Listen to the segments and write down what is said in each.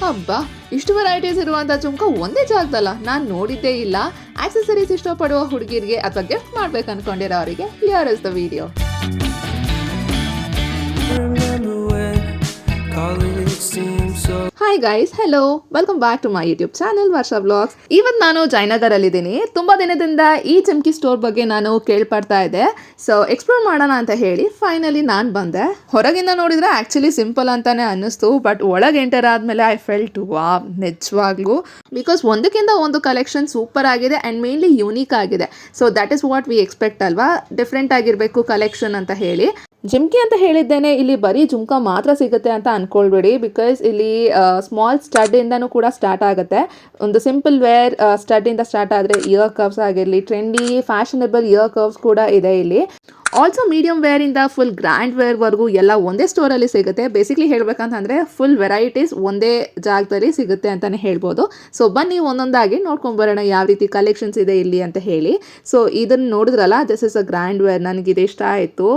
ಹಬ್ಬ, ಇಷ್ಟು ವೆರೈಟೀಸ್ ಇರುವಂತ ಜುಮ್ಕ ಒಂದೇ ಜಾಗದಲ್ಲ ನಾನು ನೋಡಿದ್ದೇ ಇಲ್ಲ. ಆಕ್ಸೆಸರೀಸ್ ಇಷ್ಟಪಡುವ ಹುಡುಗಿರಿಗೆ ಅಥವಾ ಗಿಫ್ಟ್ ಮಾಡ್ಬೇಕು ಅನ್ಕೊಂಡಿರೋ ಅವರಿಗೆ here is the video. Hi guys, hello, welcome back to my YouTube channel Varsha vlogs. ಇವತ್ತು ನಾನು ಜಯನಗರಲ್ಲಿದ್ದೀನಿ. ತುಂಬಾ ದಿನದಿಂದ ಈ ಚಮ್ಕಿ ಸ್ಟೋರ್ ಬಗ್ಗೆ ನಾನು ಕೇಳ್ಪಡ್ತಾ ಇದ್ದೆ. ಸೊ ಎಕ್ಸ್ಪ್ಲೋರ್ ಮಾಡೋಣ ಅಂತ ಹೇಳಿ ಫೈನಲಿ ನಾನು ಬಂದೆ. ಹೊರಗಿಂದ ನೋಡಿದ್ರೆ ಆಕ್ಚುಲಿ ಸಿಂಪಲ್ ಅಂತಾನೆ ಅನ್ನಿಸ್ತು, ಬಟ್ ಒಳಗೆ ಎಂಟರ್ ಆದ್ಮೇಲೆ ಐ ಫೆಲ್ಟ್ ವಾವ್, ನಿಜವಾಗ್ಲೂ. ಬಿಕಾಸ್ ಒಂದಕ್ಕಿಂತ ಒಂದು ಕಲೆಕ್ಷನ್ ಸೂಪರ್ ಆಗಿದೆ ಅಂಡ್ ಮೇನ್ಲಿ ಯೂನಿಕ್ ಆಗಿದೆ. So that is what we expect ಅಲ್ವಾ, ಡಿಫ್ರೆಂಟ್ ಆಗಿರಬೇಕು ಕಲೆಕ್ಷನ್ ಅಂತ ಹೇಳಿ. ಜುಮ್ಕಿ ಅಂತ ಹೇಳಿದ್ದೇನೆ, ಇಲ್ಲಿ ಬರೀ ಜುಮ್ಕಾ ಮಾತ್ರ ಸಿಗುತ್ತೆ ಅಂತ ಅನ್ಕೊಳ್ಬೇಡಿ. ಬಿಕಾಸ್ ಇಲ್ಲಿ ಸ್ಮಾಲ್ ಸ್ಟಡ್ ಇಂದನೂ ಕೂಡ ಸ್ಟಾರ್ಟ್ ಆಗುತ್ತೆ. ಒಂದು ಸಿಂಪಲ್ ವೇರ್ ಸ್ಟಡ್ ಇಂದ ಸ್ಟಾರ್ಟ್ ಆದರೆ ಇಯರ್ ಕರ್ವ್ಸ್ ಆಗಿರಲಿ, ಟ್ರೆಂಡಿ ಫ್ಯಾಷನಬಲ್ ಇಯರ್ ಕರ್ವ್ಸ್ ಕೂಡ ಇದೆ ಇಲ್ಲಿ. ಆಲ್ಸೋ ಮೀಡಿಯಂ ವೇರ್ ಇಂದ ಫುಲ್ ಗ್ರ್ಯಾಂಡ್ ವೇರ್ ವರ್ಗೂ ಎಲ್ಲ ಒಂದೇ ಸ್ಟೋರಲ್ಲಿ ಸಿಗುತ್ತೆ. ಬೇಸಿಕ್ಲಿ ಹೇಳ್ಬೇಕಂತಂದ್ರೆ ಫುಲ್ ವೆರೈಟೀಸ್ ಒಂದೇ ಜಾಗದಲ್ಲಿ ಸಿಗುತ್ತೆ ಅಂತಾನೆ ಹೇಳ್ಬೋದು. ಸೊ ಬನ್ನಿ ಒಂದೊಂದಾಗಿ ನೋಡ್ಕೊಂಡ್ ಬರೋಣ ಯಾವ ರೀತಿ ಕಲೆಕ್ಷನ್ಸ್ ಇದೆ ಇಲ್ಲಿ ಅಂತ ಹೇಳಿ. ಸೊ ಇದನ್ನ ನೋಡಿದ್ರಲ್ಲ, this is a grand wear. ನನಗಿದೆ ಇಷ್ಟ ಆಯಿತು.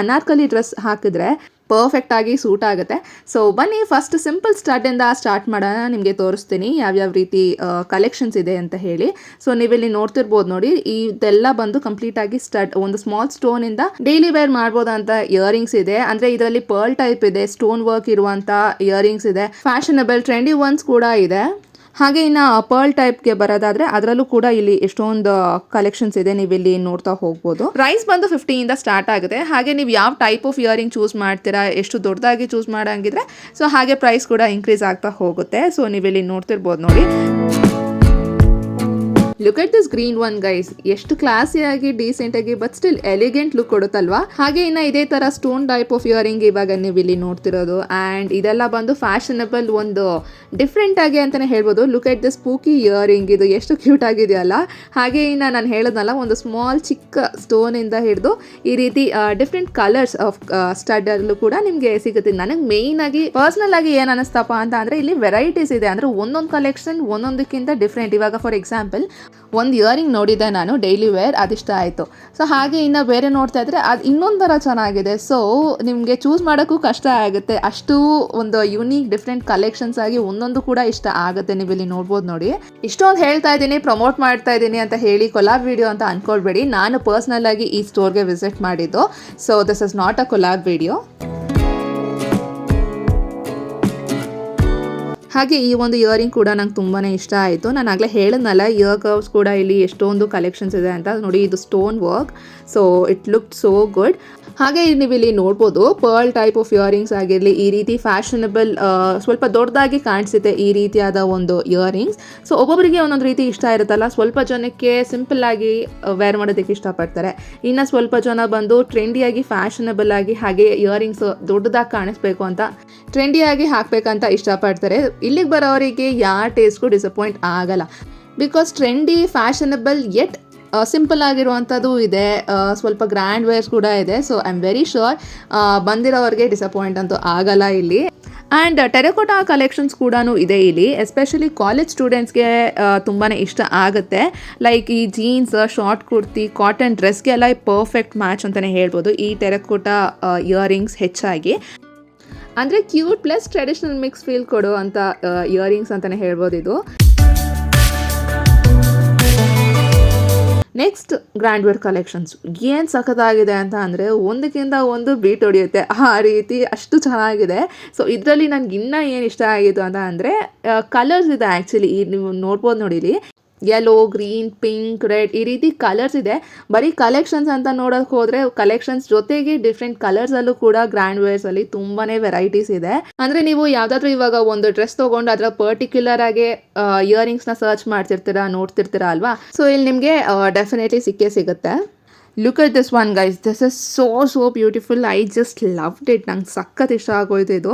ಅನಾರ್ಕಲಿ ಡ್ರೆಸ್ ಹಾಕಿದ್ರೆ ಪರ್ಫೆಕ್ಟ್ ಆಗಿ ಸೂಟ್ ಆಗುತ್ತೆ. ಸೊ ಬನ್ನಿ ಫಸ್ಟ್ ಸಿಂಪಲ್ ಸ್ಟಡ್ಡಿಂದ ಸ್ಟಾರ್ಟ್ ಮಾಡೋಣ. ನಿಮಗೆ ತೋರಿಸ್ತೀನಿ ಯಾವ್ಯಾವ ರೀತಿ ಕಲೆಕ್ಷನ್ಸ್ ಇದೆ ಅಂತ ಹೇಳಿ. ಸೊ ನೀವಿಲ್ಲಿ ನೋಡ್ತಿರ್ಬೋದು ನೋಡಿ, ಇದೆಲ್ಲ ಬಂದು ಕಂಪ್ಲೀಟ್ ಆಗಿ ಸ್ಟಡ್, ಒಂದು ಸ್ಮಾಲ್ ಸ್ಟೋನ್ ಇಂದ ಡೈಲಿ ವೇರ್ ಮಾಡ್ಬೋದಂತ ಇಯರಿಂಗ್ಸ್ ಇದೆ. ಅಂದ್ರೆ ಇದರಲ್ಲಿ ಪರ್ಲ್ ಟೈಪ್ ಇದೆ, ಸ್ಟೋನ್ ವರ್ಕ್ ಇರುವಂತ ಇಯರಿಂಗ್ಸ್ ಇದೆ, ಫ್ಯಾಷನಬಲ್ ಟ್ರೆಂಡಿ ಒನ್ಸ್ ಕೂಡ ಇದೆ. ಹಾಗೆ ಇನ್ನು ಪರ್ಲ್ ಟೈಪ್ಗೆ ಬರೋದಾದ್ರೆ ಅದರಲ್ಲೂ ಕೂಡ ಇಲ್ಲಿ ಎಷ್ಟೊಂದು ಕಲೆಕ್ಷನ್ಸ್ ಇದೆ, ನೀವು ಇಲ್ಲಿ ನೋಡ್ತಾ ಹೋಗ್ಬೋದು. ಪ್ರೈಸ್ ಬಂದು 50 ಇಂದ ಸ್ಟಾರ್ಟ್ ಆಗುತ್ತೆ. ಹಾಗೆ ನೀವು ಯಾವ ಟೈಪ್ ಆಫ್ ಇಯರಿಂಗ್ ಚೂಸ್ ಮಾಡ್ತೀರಾ, ಎಷ್ಟು ದೊಡ್ಡದಾಗಿ ಚೂಸ್ ಮಾಡಂಗಿದ್ರೆ ಸೊ ಹಾಗೆ ಪ್ರೈಸ್ ಕೂಡ ಇನ್ಕ್ರೀಸ್ ಆಗ್ತಾ ಹೋಗುತ್ತೆ. ಸೊ ನೀವಿಲ್ಲಿ ನೋಡ್ತಿರ್ಬೋದು ನೋಡಿ. Look at this green one guys, ಎಷ್ಟು ಕ್ಲಾಸಿಯಾಗಿ ಡೀಸೆಂಟ್ ಆಗಿ ಬಟ್ ಸ್ಟಿಲ್ ಎಲಿಗೆಂಟ್ ಲುಕ್ ಕೊಡುತ್ತಲ್ವಾ. ಹಾಗೆ ಇನ್ನು ಇದೇ ತರ ಸ್ಟೋನ್ ಟೈಪ್ ಆಫ್ ಇಯರಿಂಗ್ ಇವಾಗ ನೀವು ಇಲ್ಲಿ ನೋಡ್ತಿರೋದು. ಅಂಡ್ ಇದೆಲ್ಲ ಬಂದು ಫ್ಯಾಷನಬಲ್, ಒಂದು ಡಿಫ್ರೆಂಟ್ ಆಗಿ ಅಂತಾನೆ ಹೇಳ್ಬೋದು. ಲುಕ್ ಎಟ್ ದಿಸ್ ಸ್ಪೂಕಿ ಇಯರಿಂಗ್, ಇದು ಎಷ್ಟು ಕ್ಯೂಟ್ ಆಗಿದೆಯಲ್ಲ. ಹಾಗೆ ಇನ್ನು ನಾನು ಹೇಳೋದಲ್ಲ, ಒಂದು ಸ್ಮಾಲ್ ಚಿಕ್ಕ ಸ್ಟೋನ್ ಇಂದ ಹಿಡಿದು ಈ ರೀತಿ ಡಿಫ್ರೆಂಟ್ ಕಲರ್ಸ್ ಆಫ್ ಸ್ಟಡ್ ಅಲ್ಲೂ ಕೂಡ ನಿಮಗೆ ಸಿಗುತ್ತೆ. ನನಗೆ ಮೇಯ್ನ್ ಆಗಿ ಪರ್ಸನಲ್ ಆಗಿ ಏನ್ ಅನಿಸ್ತಪ್ಪ ಅಂತ ಅಂದ್ರೆ ಇಲ್ಲಿ ವೆರೈಟೀಸ್ ಇದೆ. ಅಂದ್ರೆ ಒಂದೊಂದು ಕಲೆಕ್ಷನ್ ಒಂದೊಂದಕ್ಕಿಂತ ಡಿಫ್ರೆಂಟ್. ಇವಾಗ ಫಾರ್ ಎಕ್ಸಾಂಪಲ್ ಒಂದು ಇಯರಿಂಗ್ ನೋಡಿದ್ದೆ ನಾನು ಡೈಲಿ ವೇರ್, ಅದಿಷ್ಟ ಆಯಿತು. ಸೊ ಹಾಗೆ ಇನ್ನು ಬೇರೆ ನೋಡ್ತಾ ಇದ್ರೆ ಅದು ಇನ್ನೊಂಥರ ಚೆನ್ನಾಗಿದೆ. ಸೊ ನಿಮಗೆ ಚೂಸ್ ಮಾಡೋಕ್ಕೂ ಕಷ್ಟ ಆಗುತ್ತೆ, ಅಷ್ಟು ಒಂದು ಯುನೀಕ್ ಡಿಫ್ರೆಂಟ್ ಕಲೆಕ್ಷನ್ಸ್ ಆಗಿ ಒಂದೊಂದು ಕೂಡ ಇಷ್ಟ ಆಗುತ್ತೆ. ನೀವು ಇಲ್ಲಿ ನೋಡ್ಬೋದು ನೋಡಿ. ಇಷ್ಟೊಂದು ಹೇಳ್ತಾ ಇದ್ದೀನಿ, ಪ್ರಮೋಟ್ ಮಾಡ್ತಾ ಇದ್ದೀನಿ ಅಂತ ಹೇಳಿ ಕೊಲಾಬ್ ವಿಡಿಯೋ ಅಂತ ಅನ್ಕೊಳ್ಬೇಡಿ. ನಾನು ಪರ್ಸ್ನಲ್ ಆಗಿ ಈ ಸ್ಟೋರ್ಗೆ ವಿಸಿಟ್ ಮಾಡಿದ್ದು. So this is not a collab video. ಹಾಗೆ ಈ ಒಂದು ಇಯರಿಂಗ್ ಕೂಡ ನಂಗೆ ತುಂಬಾ ಇಷ್ಟ ಆಯಿತು. ನಾನು ಆಗಲೇ ಹೇಳಿದ್ನಲ್ಲ, ಇಯರ್ ಕರ್ವ್ಸ್ ಕೂಡ ಇಲ್ಲಿ ಎಷ್ಟೊಂದು ಕಲೆಕ್ಷನ್ಸ್ ಇದೆ ಅಂತ ನೋಡಿ. ಇದು stone work, so it look so good. ಹಾಗೆ ನೀವು ಇಲ್ಲಿ ನೋಡ್ಬೋದು ಪರ್ಲ್ ಟೈಪ್ ಆಫ್ ಇಯರಿಂಗ್ಸ್ ಆಗಿರಲಿ, ಈ ರೀತಿ ಫ್ಯಾಷನಬಲ್, ಸ್ವಲ್ಪ ದೊಡ್ಡದಾಗಿ ಕಾಣಿಸುತ್ತೆ ಈ ರೀತಿಯಾದ ಒಂದು ಇಯರಿಂಗ್ಸ್. ಸೊ ಒಬ್ಬೊಬ್ಬರಿಗೆ ಒಂದೊಂದು ರೀತಿ ಇಷ್ಟ ಇರುತ್ತಲ್ಲ. ಸ್ವಲ್ಪ ಜನಕ್ಕೆ ಸಿಂಪಲ್ ಆಗಿ ವೇರ್ ಮಾಡೋದಕ್ಕೆ ಇಷ್ಟಪಡ್ತಾರೆ, ಇನ್ನು ಸ್ವಲ್ಪ ಜನ ಬಂದು ಟ್ರೆಂಡಿಯಾಗಿ ಫ್ಯಾಷನಬಲ್ ಆಗಿ ಹಾಗೆ ಇಯರಿಂಗ್ಸ್ ದೊಡ್ಡದಾಗಿ ಕಾಣಿಸ್ಬೇಕು ಅಂತ ಟ್ರೆಂಡಿಯಾಗಿ ಹಾಕಬೇಕಂತ ಇಷ್ಟಪಡ್ತಾರೆ. ಇಲ್ಲಿಗೆ ಬರೋರಿಗೆ ಯಾರ ಟೇಸ್ಟ್ಗೂ ಡಿಸಪಾಯಿಂಟ್ ಆಗಲ್ಲ. Because trendy fashionable yet simple ಆಗಿರುವಂಥದ್ದು ಇದೆ, ಸ್ವಲ್ಪ ಗ್ರ್ಯಾಂಡ್ ವೇರ್ಸ್ ಕೂಡ ಇದೆ. So I am very sure ಬಂದಿರೋರಿಗೆ ಡಿಸಪಾಯಿಂಟ್ ಅಂತೂ ಆಗಲ್ಲ ಇಲ್ಲಿ. ಆ್ಯಂಡ್ ಟೆರಕೋಟಾ ಕಲೆಕ್ಷನ್ಸ್ ಕೂಡ ಇದೆ ಇಲ್ಲಿ. ಎಸ್ಪೆಷಲಿ ಕಾಲೇಜ್ ಸ್ಟೂಡೆಂಟ್ಸ್ಗೆ ತುಂಬಾ ಇಷ್ಟ ಆಗುತ್ತೆ. ಲೈಕ್ ಈ ಜೀನ್ಸ್, ಶಾರ್ಟ್ ಕುರ್ತಿ, ಕಾಟನ್ ಡ್ರೆಸ್ಗೆಲ್ಲ ಪರ್ಫೆಕ್ಟ್ ಮ್ಯಾಚ್ ಅಂತಲೇ ಹೇಳ್ಬೋದು ಈ ಟೆರಕೋಟಾ ಇಯರಿಂಗ್ಸ್. ಹೆಚ್ಚಾಗಿ ಅಂದರೆ cute plus traditional mix feel ಕೊಡೋ ಅಂತ ಇಯರಿಂಗ್ಸ್ ಅಂತಲೇ ಹೇಳ್ಬೋದು ಇದು. ನೆಕ್ಸ್ಟ್ ಗ್ರ್ಯಾಂಡ್ ವೇರ್ ಕಲೆಕ್ಷನ್ಸ್ ಏನು ಸಖತ್ತಾಗಿದೆ ಅಂತ ಅಂದರೆ ಒಂದಕ್ಕಿಂತ ಒಂದು ಬೀಟ್ ಹೊಡೆಯುತ್ತೆ ಆ ರೀತಿ, ಅಷ್ಟು ಚೆನ್ನಾಗಿದೆ. ಸೊ ಇದರಲ್ಲಿ ನನಗೆ ಇನ್ನೂ ಏನು ಇಷ್ಟ ಆಗಿತ್ತು ಅಂತ ಅಂದರೆ ಕಲರ್ಸ್ ಇದೆ. ಆ್ಯಕ್ಚುಲಿ ನೀವು ನೋಡ್ಬೋದು ನೋಡಿಲಿ, ಯೆಲ್ಲೋ, ಗ್ರೀನ್, ಪಿಂಕ್, ರೆಡ್ ಈ ರೀತಿ ಕಲರ್ಸ್ ಇದೆ. ಬರೀ ಕಲೆಕ್ಷನ್ಸ್ ಅಂತ ನೋಡೋಕೆ ಹೋದರೆ ಕಲೆಕ್ಷನ್ಸ್ ಜೊತೆಗೆ ಡಿಫ್ರೆಂಟ್ ಕಲರ್ಸಲ್ಲೂ ಕೂಡ ಗ್ರ್ಯಾಂಡ್ ವೇರ್ಸಲ್ಲಿ ತುಂಬಾ ವೆರೈಟೀಸ್ ಇದೆ. ಅಂದರೆ ನೀವು ಯಾವುದಾದ್ರೂ ಇವಾಗ ಒಂದು ಡ್ರೆಸ್ ತೊಗೊಂಡು ಅದರ ಪರ್ಟಿಕ್ಯುಲರ್ ಆಗಿ ಇಯರಿಂಗ್ಸ್ನ ಸರ್ಚ್ ಮಾಡ್ತಿರ್ತೀರಾ, ನೋಡ್ತಿರ್ತೀರಾ ಅಲ್ವಾ. ಸೊ ಇಲ್ಲಿ ನಿಮಗೆ ಡೆಫಿನೆಟ್ಲಿ ಸಿಕ್ಕೇ ಸಿಗುತ್ತೆ. Look at this one guys, this is so beautiful. I just loved it. ನಂಗೆ ಸಖತ್ ಇಷ್ಟ ಆಗೋಯ್ತು ಇದು.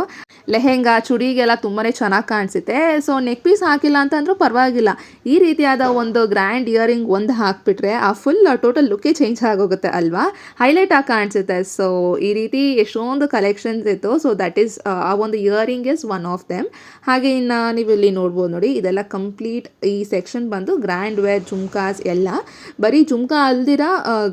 ಲೆಹೆಂಗಾ, ಚುಡಿಗೆಲ್ಲ ತುಂಬಾ ಚೆನ್ನಾಗಿ ಕಾಣಿಸುತ್ತೆ. ಸೊ ನೆಕ್ ಪೀಸ್ ಹಾಕಿಲ್ಲ ಅಂತಂದ್ರೂ ಪರವಾಗಿಲ್ಲ, ಈ ರೀತಿಯಾದ ಒಂದು ಗ್ರ್ಯಾಂಡ್ ಇಯರಿಂಗ್ ಒಂದು ಹಾಕ್ಬಿಟ್ರೆ ಆ ಫುಲ್ ಟೋಟಲ್ ಲುಕ್ಕೇ ಚೇಂಜ್ ಆಗೋಗುತ್ತೆ ಅಲ್ವಾ, ಹೈಲೈಟ್ ಆಗಿ ಕಾಣಿಸುತ್ತೆ. ಸೊ ಈ ರೀತಿ ಎಷ್ಟೊಂದು ಕಲೆಕ್ಷನ್ಸ್ ಇತ್ತು. ಸೊ ದಟ್ ಈಸ್ ಆ ಒಂದು earring is one of them. ಹಾಗೆ ಇನ್ನು ನೀವು ಇಲ್ಲಿ ನೋಡ್ಬೋದು ನೋಡಿ, ಇದೆಲ್ಲ ಕಂಪ್ಲೀಟ್ ಈ ಸೆಕ್ಷನ್ ಬಂದು ಗ್ರ್ಯಾಂಡ್ ವೇರ್ ಜುಮ್ಕಾಸ್ ಎಲ್ಲ. ಬರೀ ಜುಮ್ಕಾ ಅಲ್ದಿರ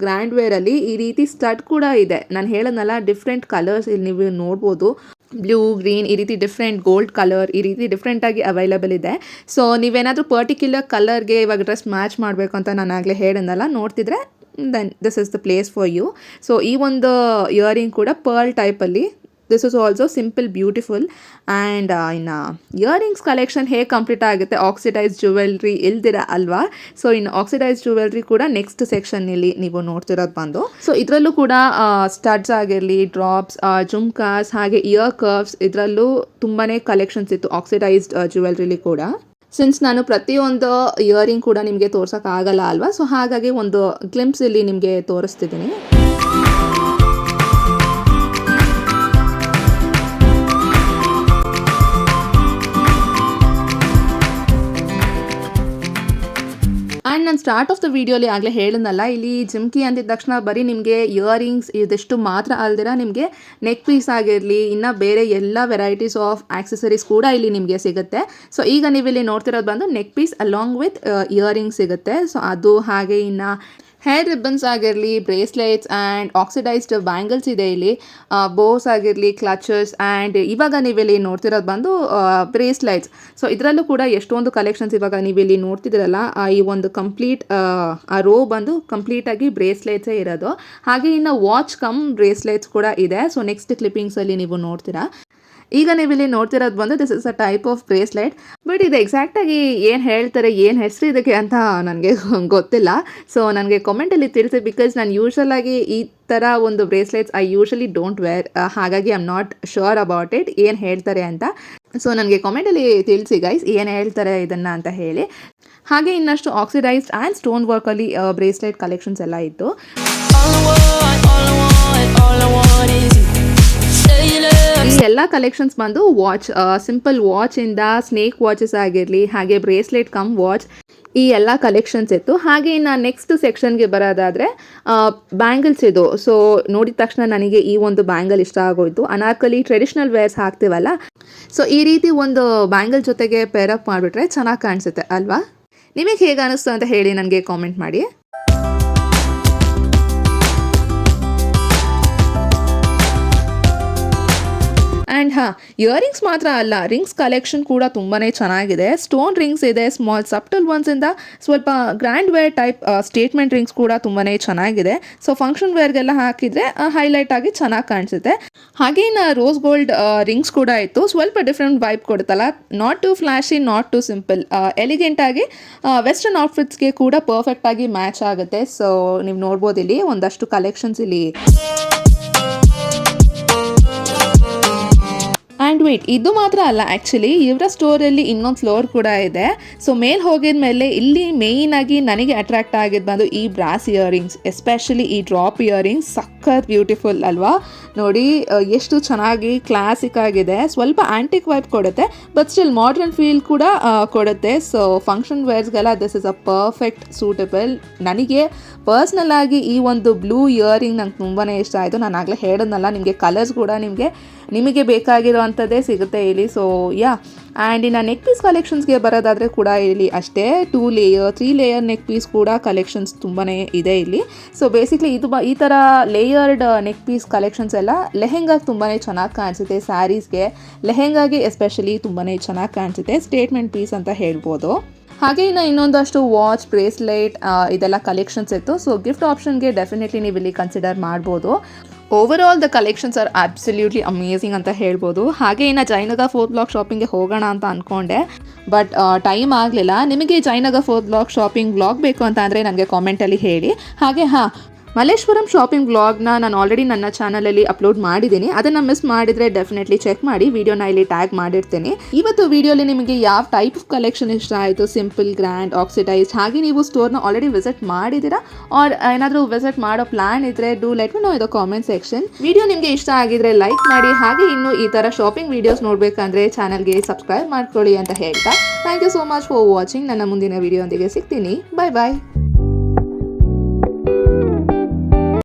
ಗ್ರ್ಯಾಂಡ್ ವೇರಲ್ಲಿ ಈ ರೀತಿ ಸ್ಟಡ್ ಕೂಡ ಇದೆ. ನಾನು ಹೇಳೋದಲ್ಲ, ಡಿಫ್ರೆಂಟ್ ಕಲರ್ಸ್ ಇಲ್ಲಿ ನೀವು ನೋಡ್ಬೋದು. ಬ್ಲೂ, ಗ್ರೀನ್ ಈ ರೀತಿ ಡಿಫ್ರೆಂಟ್, ಗೋಲ್ಡ್ ಕಲರ್ ಈ ರೀತಿ ಡಿಫ್ರೆಂಟಾಗಿ ಅವೈಲಬಲ್ ಇದೆ. ಸೊ ನೀವೇನಾದರೂ ಪರ್ಟಿಕ್ಯುಲರ್ ಕಲರ್ಗೆ ಇವಾಗ ಡ್ರೆಸ್ ಮ್ಯಾಚ್ ಮಾಡಬೇಕು ಅಂತ ನಾನು ಆಗಲೇ ಹೇಳಿದ್ನಲ್ಲ, ನೋಡ್ತಿದ್ರೆ then this is the place for you. So ಈ ಒಂದು ಇಯರಿಂಗ್ ಕೂಡ ಪರ್ಲ್ ಟೈಪಲ್ಲಿ. This is also simple beautiful. And ಇನ್ನು ಇಯರಿಂಗ್ಸ್ ಕಲೆಕ್ಷನ್ ಹೇಗೆ ಕಂಪ್ಲೀಟ್ ಆಗುತ್ತೆ ಆಕ್ಸಿಡೈಸ್ ಜ್ಯುವೆಲ್ರಿ ಇಲ್ದಿರ ಅಲ್ವಾ. ಸೊ ಇನ್ನು ಆಕ್ಸಿಡೈಸ್ ಜ್ಯುವೆಲ್ರಿ ಕೂಡ ನೆಕ್ಸ್ಟ್ ಸೆಕ್ಷನ್ನಲ್ಲಿ ನೀವು ನೋಡ್ತಿರೋದು ಬಂದು. ಸೊ ಇದರಲ್ಲೂ ಕೂಡ ಸ್ಟಡ್ಸ್ ಆಗಿರಲಿ, ಡ್ರಾಪ್ಸ್, ಜುಮ್ಕಾಸ್ ಹಾಗೆ ಇಯರ್ ಕರ್ವ್ಸ್ ಇದರಲ್ಲೂ ತುಂಬಾ ಕಲೆಕ್ಷನ್ಸ್ ಇತ್ತು ಆಕ್ಸಿಡೈಸ್ಡ್ ಜ್ಯುವೆಲ್ರಿಲಿ ಕೂಡ. ಸಿನ್ಸ್ ನಾನು ಪ್ರತಿಯೊಂದು ಇಯರಿಂಗ್ ಕೂಡ ನಿಮಗೆ ತೋರ್ಸೋಕ್ಕಾಗಲ್ಲ ಅಲ್ವಾ, ಸೊ ಹಾಗಾಗಿ ಒಂದು ಗ್ಲಿಂಪ್ಸ್ ಇಲ್ಲಿ ನಿಮಗೆ ತೋರಿಸ್ತಿದ್ದೀನಿ. ಆ್ಯಂಡ್ ನಾನು ಸ್ಟಾರ್ಟ್ ಆಫ್ ದ ವಿಡಿಯೋಲಿ ಆಗಲೇ ಹೇಳಿದ್ನಲ್ಲ, ಇಲ್ಲಿ ಜಿಮ್ಕಿ ಅಂದಿದ ತಕ್ಷಣ ಬರೀ ನಿಮಗೆ ಇಯರಿಂಗ್ಸ್ ಇದಿಷ್ಟು ಮಾತ್ರ ಅಲ್ದಿರ ನಿಮಗೆ ನೆಕ್ ಪೀಸ್ ಆಗಿರಲಿ, ಇನ್ನು ಬೇರೆ ಎಲ್ಲ ವೆರೈಟೀಸ್ ಆಫ್ ಆಕ್ಸೆಸರೀಸ್ ಕೂಡ ಇಲ್ಲಿ ನಿಮಗೆ ಸಿಗುತ್ತೆ. ಸೊ ಈಗ ನೀವು ಇಲ್ಲಿ ನೋಡ್ತಿರೋದು ಬಂದು neck piece along with earrings ಸಿಗುತ್ತೆ. ಸೊ ಅದು ಹಾಗೆ ಇನ್ನು ಹೇರ್ ರಿಬ್ಬನ್ಸ್ ಆಗಿರಲಿ, ಬ್ರೇಸ್ಲೆಟ್ಸ್ ಆ್ಯಂಡ್ ಆಕ್ಸಿಡೈಸ್ಡ್ ಬ್ಯಾಂಗಲ್ಸ್ ಇದೆ ಇಲ್ಲಿ, ಬೋಸ್ ಆಗಿರಲಿ, ಕ್ಲಚಸ್ ಆ್ಯಂಡ್ ಇವಾಗ ನೀವಿಲ್ಲಿ ನೋಡ್ತಿರೋದು ಬಂದು ಬ್ರೇಸ್ಲೈಟ್ಸ್. ಸೊ ಇದರಲ್ಲೂ ಕೂಡ ಎಷ್ಟೊಂದು ಕಲೆಕ್ಷನ್ಸ್ ಇವಾಗ ನೀವಿಲ್ಲಿ ನೋಡ್ತಿದ್ದೀರಲ್ಲ, ಈ ಒಂದು ಕಂಪ್ಲೀಟ್ ಆ ರೋ ಬಂದು ಕಂಪ್ಲೀಟಾಗಿ ಬ್ರೇಸ್ಲೈಟ್ಸೇ ಇರೋದು. ಹಾಗೆ ಇನ್ನು ವಾಚ್ ಕಮ್ ಬ್ರೇಸ್ಲೈಟ್ಸ್ ಕೂಡ ಇದೆ. ಸೊ ನೆಕ್ಸ್ಟ್ ಕ್ಲಿಪ್ಪಿಂಗ್ಸಲ್ಲಿ ನೀವು ನೋಡ್ತೀರಾ. ಈಗ ನೀವು ಇಲ್ಲಿ ನೋಡ್ತಿರೋದು ಬಂದು this is a type of bracelet. But ಇದು ಎಕ್ಸಾಕ್ಟಾಗಿ ಏನು ಹೇಳ್ತಾರೆ, ಏನು ಹೆಸರು ಇದಕ್ಕೆ ಅಂತ ನನಗೆ ಗೊತ್ತಿಲ್ಲ. ಸೊ ನನಗೆ ಕಾಮೆಂಟಲ್ಲಿ ತಿಳಿಸಿ, ಬಿಕಾಸ್ ನಾನು ಯೂಶ್ವಲಾಗಿ ಈ ಥರ ಒಂದು ಬ್ರೇಸ್ಲೈಟ್ಸ್ ಐ ಯೂಶ್ವಲಿ ಡೋಂಟ್ ವೇರ್, ಹಾಗಾಗಿ I am not sure about it ಏನು ಹೇಳ್ತಾರೆ ಅಂತ. ಸೊ ನನಗೆ ಕಾಮೆಂಟಲ್ಲಿ ತಿಳಿಸಿ ಗೈಸ್ ಏನು ಹೇಳ್ತಾರೆ ಇದನ್ನು ಅಂತ ಹೇಳಿ. ಹಾಗೆ ಇನ್ನಷ್ಟು ಆಕ್ಸಿಡೈಸ್ಡ್ ಆ್ಯಂಡ್ ಸ್ಟೋನ್ ವರ್ಕಲ್ಲಿ ಬ್ರೇಸ್ಲೈಟ್ ಕಲೆಕ್ಷನ್ಸ್ ಎಲ್ಲ ಇತ್ತು. ಈ ಎಲ್ಲ ಕಲೆಕ್ಷನ್ಸ್ ಬಂದು ವಾಚ್, ಸಿಂಪಲ್ ವಾಚಿಂದ ಸ್ನೇಕ್ ವಾಚಸ್ ಆಗಿರಲಿ, ಹಾಗೆ ಬ್ರೇಸ್ಲೆಟ್ ಕಮ್ ವಾಚ್, ಈ ಎಲ್ಲ ಕಲೆಕ್ಷನ್ಸ್ ಇತ್ತು. ಹಾಗೆ ಇನ್ನು ನೆಕ್ಸ್ಟ್ ಸೆಕ್ಷನ್ಗೆ ಬರೋದಾದರೆ ಬ್ಯಾಂಗಲ್ಸ್ ಇದು. ಸೊ ನೋಡಿದ ತಕ್ಷಣ ನನಗೆ ಈ ಒಂದು ಬ್ಯಾಂಗಲ್ ಇಷ್ಟ ಆಗೋಯ್ತು. ಅನಾರ್ಕಲಿ ಟ್ರೆಡಿಷ್ನಲ್ ವೇರ್ಸ್ ಹಾಕ್ತೀವಲ್ಲ, ಸೊ ಈ ರೀತಿ ಒಂದು ಬ್ಯಾಂಗಲ್ ಜೊತೆಗೆ ಪೇರಪ್ ಮಾಡಿಬಿಟ್ರೆ ಚೆನ್ನಾಗಿ ಕಾಣಿಸುತ್ತೆ ಅಲ್ವಾ. ನಿಮಗೆ ಹೇಗೆ ಅನಿಸ್ತು ಅಂತ ಹೇಳಿ ನನಗೆ ಕಾಮೆಂಟ್ ಮಾಡಿ. ಆ್ಯಂಡ್ ಇಯರಿಂಗ್ಸ್ ಮಾತ್ರ ಅಲ್ಲ, ರಿಂಗ್ಸ್ ಕಲೆಕ್ಷನ್ ಕೂಡ ತುಂಬಾ ಚೆನ್ನಾಗಿದೆ. ಸ್ಟೋನ್ ರಿಂಗ್ಸ್ ಇದೆ, ಸ್ಮಾಲ್ ಸಬ್ಟಲ್ ಒನ್ಸಿಂದ ಸ್ವಲ್ಪ grand wear type statement rings ಕೂಡ ತುಂಬಾ ಚೆನ್ನಾಗಿದೆ. ಸೊ ಫಂಕ್ಷನ್ ವೇರ್ಗೆಲ್ಲ ಹಾಕಿದರೆ ಹೈಲೈಟ್ ಆಗಿ ಚೆನ್ನಾಗಿ ಕಾಣಿಸುತ್ತೆ. ಹಾಗೆ ಇನ್ನು ರೋಸ್ ಗೋಲ್ಡ್ ರಿಂಗ್ಸ್ ಕೂಡ ಇತ್ತು. ಸ್ವಲ್ಪ ಡಿಫ್ರೆಂಟ್ ವೈಬ್ ಕೊಡುತ್ತಲ್ಲ, not too flashy, not too simple, elegant ಆಗಿ ವೆಸ್ಟರ್ನ್ ಔಟ್ಫಿಟ್ಸ್ಗೆ ಕೂಡ ಪರ್ಫೆಕ್ಟ್ ಆಗಿ ಮ್ಯಾಚ್ ಆಗುತ್ತೆ. ಸೊ ನೀವು ನೋಡ್ಬೋದು ಇಲ್ಲಿ ಒಂದಷ್ಟು ಕಲೆಕ್ಷನ್ಸ್ ಇಲ್ಲಿ. ಆ್ಯಂಡ್ ವೇಟ್, ಇದು ಮಾತ್ರ ಅಲ್ಲ, ಆ್ಯಕ್ಚುಲಿ ಇವರ ಸ್ಟೋರಲ್ಲಿ ಇನ್ನೊಂದು ಫ್ಲೋರ್ ಕೂಡ ಇದೆ. ಸೊ ಮೇಲೆ ಹೋಗಿದ ಮೇಲೆ ಇಲ್ಲಿ ಮೇಯ್ನಾಗಿ ನನಗೆ ಅಟ್ರಾಕ್ಟ್ ಆಗಿದ್ದು ಬಂದು ಈ ಬ್ರಾಸ್ ಇಯರಿಂಗ್ಸ್, ಎಸ್ಪೆಷಲಿ ಈ ಡ್ರಾಪ್ ಇಯರಿಂಗ್ಸ್ ಸಖತ್ ಬ್ಯೂಟಿಫುಲ್ ಅಲ್ವಾ. ನೋಡಿ ಎಷ್ಟು ಚೆನ್ನಾಗಿ ಕ್ಲಾಸಿಕ್ ಆಗಿದೆ, ಸ್ವಲ್ಪ ಆ್ಯಂಟಿಕ್ ವೈಬ್ ಕೊಡುತ್ತೆ, ಬಟ್ ಸ್ಟಿಲ್ ಮಾಡ್ರನ್ ಫೀಲ್ ಕೂಡ ಕೊಡುತ್ತೆ. ಸೊ ಫಂಕ್ಷನ್ ವೇರ್ಸ್ಗೆಲ್ಲ this is a perfect suitable. ನನಗೆ ಪರ್ಸ್ನಲ್ ಆಗಿ ಈ ಒಂದು ಬ್ಲೂ ಇಯರಿಂಗ್ ನಂಗೆ ತುಂಬಾ ಇಷ್ಟ ಆಯಿತು. ನಾನು ಆಗಲೇ ಹೇಳಿದ್ನಲ್ಲ, ನಿಮಗೆ ಕಲರ್ಸ್ ಕೂಡ ನಿಮಗೆ ಬೇಕಾಗಿರೋವಂಥದ್ದೇ ಸಿಗುತ್ತೆ ಇಲ್ಲಿ. ಸೊ ಯಾ, ಆ್ಯಂಡ್ ಇನ್ನು ನೆಕ್ ಪೀಸ್ ಕಲೆಕ್ಷನ್ಸ್ಗೆ ಬರೋದಾದರೆ ಕೂಡ ಇಲ್ಲಿ ಅಷ್ಟೇ 2 ಲೇಯರ್ 3 ಲೇಯರ್ ನೆಕ್ ಪೀಸ್ ಕೂಡ ಕಲೆಕ್ಷನ್ಸ್ ತುಂಬಾ ಇದೆ ಇಲ್ಲಿ. ಸೊ ಬೇಸಿಕ್ಲಿ ಇದು ಈ ಥರ ಲೇಯರ್ಡ್ ನೆಕ್ ಪೀಸ್ ಕಲೆಕ್ಷನ್ಸ್ ಎಲ್ಲ ಲೆಹೆಂಗಾಗೆ ತುಂಬಾ ಚೆನ್ನಾಗಿ ಕಾಣಿಸುತ್ತೆ. ಸ್ಯಾರೀಸ್ಗೆ, ಲೆಹೆಂಗಾಗೆ ಎಸ್ಪೆಷಲಿ ತುಂಬಾ ಚೆನ್ನಾಗಿ ಕಾಣಿಸುತ್ತೆ. ಸ್ಟೇಟ್ಮೆಂಟ್ ಪೀಸ್ ಅಂತ ಹೇಳ್ಬೋದು. ಹಾಗೆ ಇನ್ನು ಇನ್ನೊಂದಷ್ಟು ವಾಚ್, ಬ್ರೇಸ್ಲೈಟ್ ಇದೆಲ್ಲ ಕಲೆಕ್ಷನ್ಸ್ ಇತ್ತು. ಸೊ ಗಿಫ್ಟ್ ಆಪ್ಷನ್ಗೆ ಡೆಫಿನೆಟ್ಲಿ ನೀವು ಇಲ್ಲಿ ಕನ್ಸಿಡರ್ ಮಾಡ್ಬೋದು. Over all the collections R absolutely amazing ಅಂತ ಹೇಳ್ಬೋದು. ಹಾಗೆ ಇನ್ನು ಜಯನಗರ 4th ಬ್ಲಾಕ್ ಶಾಪಿಂಗ್ಗೆ ಹೋಗೋಣ ಅಂತ ಅಂದ್ಕೊಂಡೆ, ಬಟ್ ಟೈಮ್ ಆಗಲಿಲ್ಲ. ನಿಮಗೆ Jayanagar 4th block shopping vlog ಬೇಕು ಅಂತ ಅಂದರೆ ನನಗೆ ಕಾಮೆಂಟಲ್ಲಿ ಹೇಳಿ. ಹಾಗೆ ಮಲ್ಲೇಶ್ವರಂ ಶಾಪಿಂಗ್ ವ್ಲಾಗ್ನ ನಾನು ಆಲ್ರೆಡಿ ನನ್ನ ಚಾನಲಲ್ಲಿ ಅಪ್ಲೋಡ್ ಮಾಡಿದ್ದೀನಿ. ಅದನ್ನು ಮಿಸ್ ಮಾಡಿದರೆ ಡೆಫಿನೆಟ್ಲಿ ಚೆಕ್ ಮಾಡಿ, ವಿಡಿಯೋನ ಇಲ್ಲಿ ಟ್ಯಾಗ್ ಮಾಡಿರ್ತೀನಿ. ಇವತ್ತು ವಿಡಿಯೋಲಿ ನಿಮಗೆ ಯಾವ ಟೈಪ್ ಆಫ್ ಕಲೆಕ್ಷನ್ ಇಷ್ಟ ಆಯಿತು, ಸಿಂಪಲ್, ಗ್ರ್ಯಾಂಡ್, ಆಕ್ಸಿಡೈಸ್ಡ್, ಹಾಗೆ ನೀವು ಸ್ಟೋರ್ನ ಆಲ್ರೆಡಿ ವಿಸಿಟ್ ಮಾಡಿದ್ದೀರಾ ಆರ್ ಏನಾದರೂ ವಿಸಿಟ್ ಮಾಡೋ ಪ್ಲಾನ್ ಇದ್ದರೆ do let me no in the comment section. Video ನಿಮಗೆ ಇಷ್ಟ ಆಗಿದ್ರೆ ಲೈಕ್ ಮಾಡಿ. ಹಾಗೆ ಇನ್ನು ಈ ಥರ ಶಾಪಿಂಗ್ ವಿಡಿಯೋಸ್ ನೋಡಬೇಕಂದ್ರೆ ಚಾನಲ್ಗೆ ಸಬ್ಸ್ಕ್ರೈಬ್ ಮಾಡ್ಕೊಳ್ಳಿ ಅಂತ ಹೇಳ್ತಾ thank you so much for watching. ನನ್ನ ಮುಂದಿನ ವಿಡಿಯೋ ಒಂದಿಗೆ ಸಿಗ್ತೀನಿ. ಬಾಯ್ ಬಾಯ್.